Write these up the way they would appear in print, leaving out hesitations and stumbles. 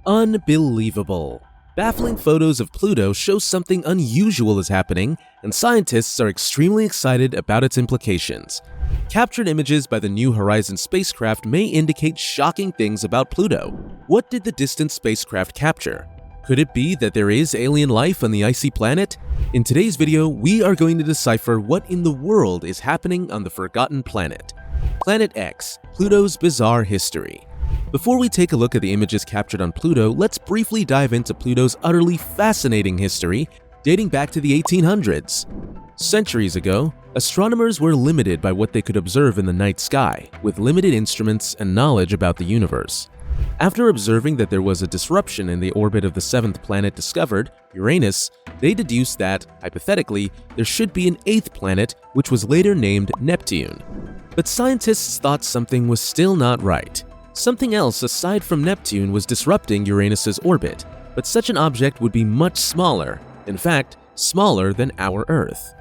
Unbelievable! Baffling photos of Pluto show something unusual is happening, and scientists are extremely excited about its implications. Captured images by the New Horizons spacecraft may indicate shocking things about Pluto. What did the distant spacecraft capture? Could it be that there is alien life on the icy planet? In today's video, we are going to decipher what in the world is happening on the forgotten planet. Planet X, Pluto's bizarre history. Before we take a look at the images captured on Pluto, let's briefly dive into Pluto's utterly fascinating history, dating back to the 1800s. Centuries ago, astronomers were limited by what they could observe in the night sky, with limited instruments and knowledge about the universe. After observing that there was a disruption in the orbit of the seventh planet discovered, Uranus, they deduced that, hypothetically, there should be an eighth planet, which was later named Neptune. But scientists thought something was still not right. Something else aside from Neptune was disrupting Uranus's orbit, but such an object would be much smaller, in fact, smaller than our Earth.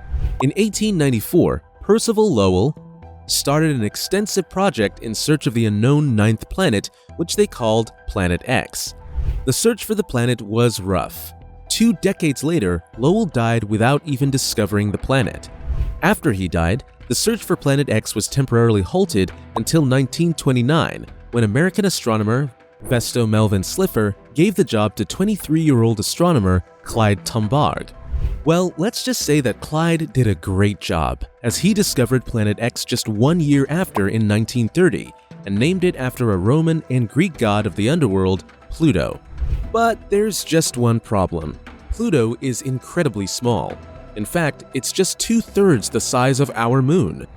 In 1894, Percival Lowell started an extensive project in search of the unknown ninth planet, which they called Planet X. The search for the planet was rough. 2 decades later, Lowell died without even discovering the planet. After he died, the search for Planet X was temporarily halted until 1929, when American astronomer Vesto Melvin Slipher gave the job to 23-year-old astronomer Clyde Tombaugh. Well, let's just say that Clyde did a great job, as he discovered Planet X just 1 year after in 1930, and named it after a Roman and Greek god of the underworld, Pluto. But there's just one problem. Pluto is incredibly small. In fact, it's just 2/3 the size of our moon.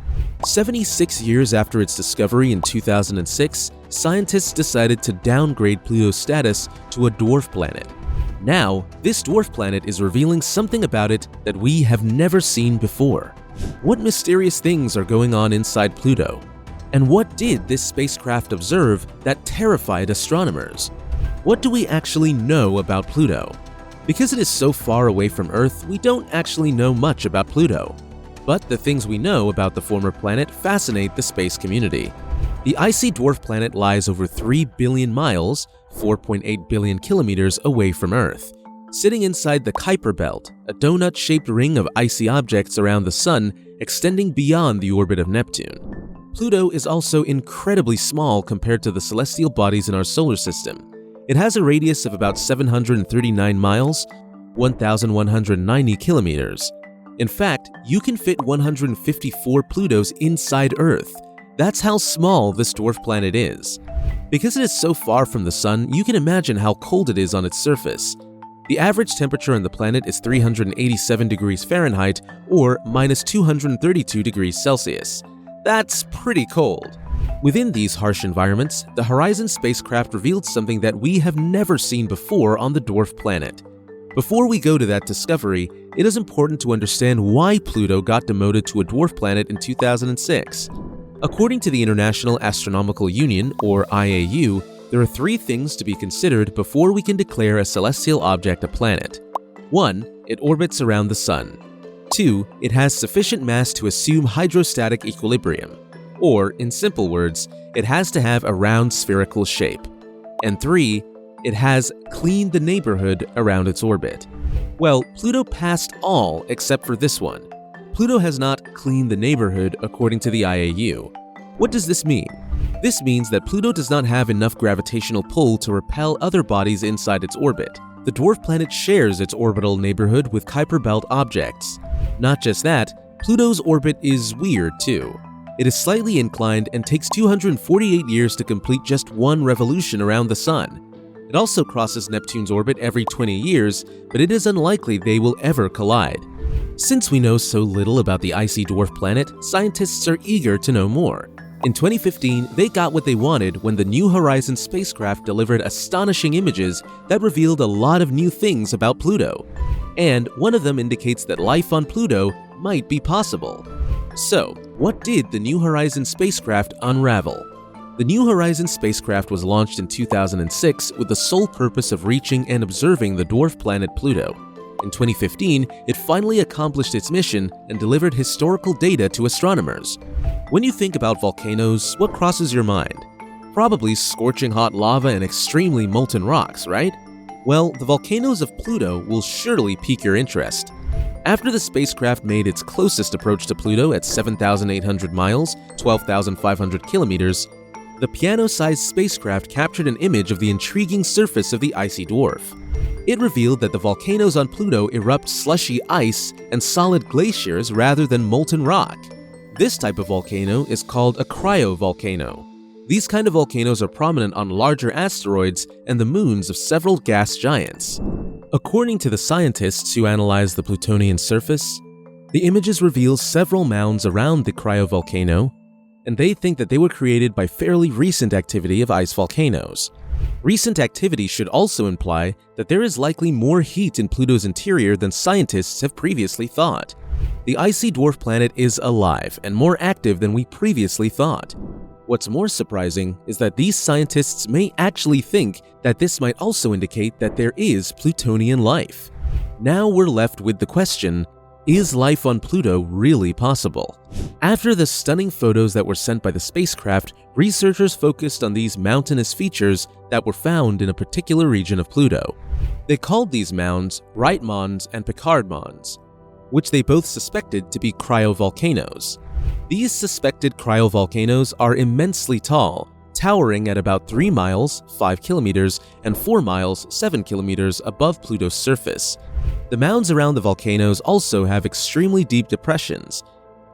76 years after its discovery in 2006, scientists decided to downgrade Pluto's status to a dwarf planet. Now, this dwarf planet is revealing something about it that we have never seen before. What mysterious things are going on inside Pluto? And what did this spacecraft observe that terrified astronomers? What do we actually know about Pluto? Because it is so far away from Earth, we don't actually know much about Pluto. But the things we know about the former planet fascinate the space community. The icy dwarf planet lies over 3 billion miles, 4.8 billion kilometers away from Earth, sitting inside the Kuiper Belt, a donut-shaped ring of icy objects around the Sun extending beyond the orbit of Neptune. Pluto is also incredibly small compared to the celestial bodies in our solar system. It has a radius of about 739 miles, 1,190 kilometers. In fact, you can fit 154 Plutos inside Earth. That's how small this dwarf planet is. Because it is so far from the Sun, you can imagine how cold it is on its surface. The average temperature on the planet is 387 degrees Fahrenheit or minus 232 degrees Celsius. That's pretty cold. Within these harsh environments, the Horizons spacecraft revealed something that we have never seen before on the dwarf planet. Before we go to that discovery, it is important to understand why Pluto got demoted to a dwarf planet in 2006. According to the International Astronomical Union, or IAU, there are 3 things to be considered before we can declare a celestial object a planet. 1. It orbits around the Sun. 2. It has sufficient mass to assume hydrostatic equilibrium. Or, in simple words, it has to have a round spherical shape. And 3. It has cleaned the neighborhood around its orbit. Well, Pluto passed all except for this one. Pluto has not cleaned the neighborhood according to the IAU. What does this mean? This means that Pluto does not have enough gravitational pull to repel other bodies inside its orbit. The dwarf planet shares its orbital neighborhood with Kuiper Belt objects. Not just that, Pluto's orbit is weird too. It is slightly inclined and takes 248 years to complete just one revolution around the Sun. It also crosses Neptune's orbit every 20 years, but it is unlikely they will ever collide. Since we know so little about the icy dwarf planet, scientists are eager to know more. In 2015, they got what they wanted when the New Horizons spacecraft delivered astonishing images that revealed a lot of new things about Pluto. And one of them indicates that life on Pluto might be possible. So, what did the New Horizons spacecraft unravel? The New Horizons spacecraft was launched in 2006 with the sole purpose of reaching and observing the dwarf planet Pluto. In 2015, it finally accomplished its mission and delivered historical data to astronomers. When you think about volcanoes, what crosses your mind? Probably scorching hot lava and extremely molten rocks, right? Well, the volcanoes of Pluto will surely pique your interest. After the spacecraft made its closest approach to Pluto at 7,800 miles, 12,500 kilometers, the piano-sized spacecraft captured an image of the intriguing surface of the icy dwarf. It revealed that the volcanoes on Pluto erupt slushy ice and solid glaciers rather than molten rock. This type of volcano is called a cryovolcano. These kind of volcanoes are prominent on larger asteroids and the moons of several gas giants. According to the scientists who analyzed the Plutonian surface, the images reveal several mounds around the cryovolcano, and they think that they were created by fairly recent activity of ice volcanoes. Recent activity should also imply that there is likely more heat in Pluto's interior than scientists have previously thought. The icy dwarf planet is alive and more active than we previously thought. What's more surprising is that these scientists may actually think that this might also indicate that there is Plutonian life. Now we're left with the question, is life on Pluto really possible? After the stunning photos that were sent by the spacecraft, researchers focused on these mountainous features that were found in a particular region of Pluto. They called these mounds Wright Mons and Picard Mons, which they both suspected to be cryovolcanoes. These suspected cryovolcanoes are immensely tall, towering at about 3 miles, 5 kilometers, and 4 miles, 7 kilometers above Pluto's surface. The mounds around the volcanoes also have extremely deep depressions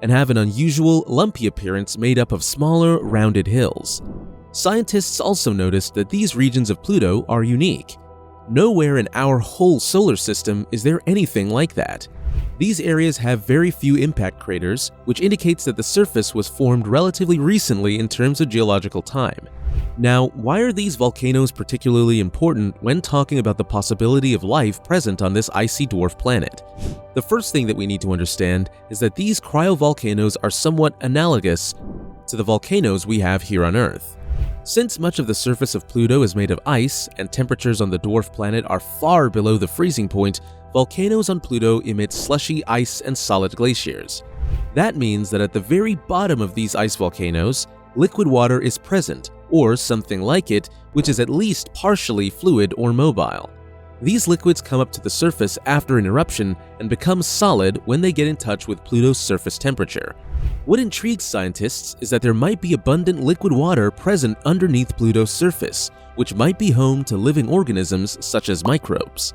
and have an unusual, lumpy appearance made up of smaller, rounded hills. Scientists also noticed that these regions of Pluto are unique. Nowhere in our whole solar system is there anything like that. These areas have very few impact craters, which indicates that the surface was formed relatively recently in terms of geological time. Now, why are these volcanoes particularly important when talking about the possibility of life present on this icy dwarf planet? The first thing that we need to understand is that these cryovolcanoes are somewhat analogous to the volcanoes we have here on Earth. Since much of the surface of Pluto is made of ice and temperatures on the dwarf planet are far below the freezing point, volcanoes on Pluto emit slushy ice and solid glaciers. That means that at the very bottom of these ice volcanoes, liquid water is present, or something like it, which is at least partially fluid or mobile. These liquids come up to the surface after an eruption and become solid when they get in touch with Pluto's surface temperature. What intrigues scientists is that there might be abundant liquid water present underneath Pluto's surface, which might be home to living organisms such as microbes.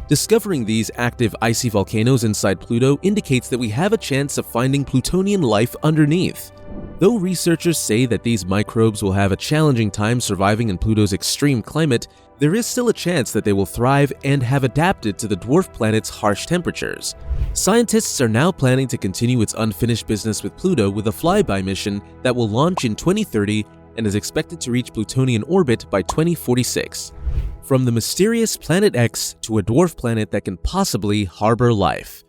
Discovering these active icy volcanoes inside Pluto indicates that we have a chance of finding Plutonian life underneath. Though researchers say that these microbes will have a challenging time surviving in Pluto's extreme climate, there is still a chance that they will thrive and have adapted to the dwarf planet's harsh temperatures. Scientists are now planning to continue its unfinished business with Pluto with a flyby mission that will launch in 2030 and is expected to reach Plutonian orbit by 2046. From the mysterious Planet X to a dwarf planet that can possibly harbor life.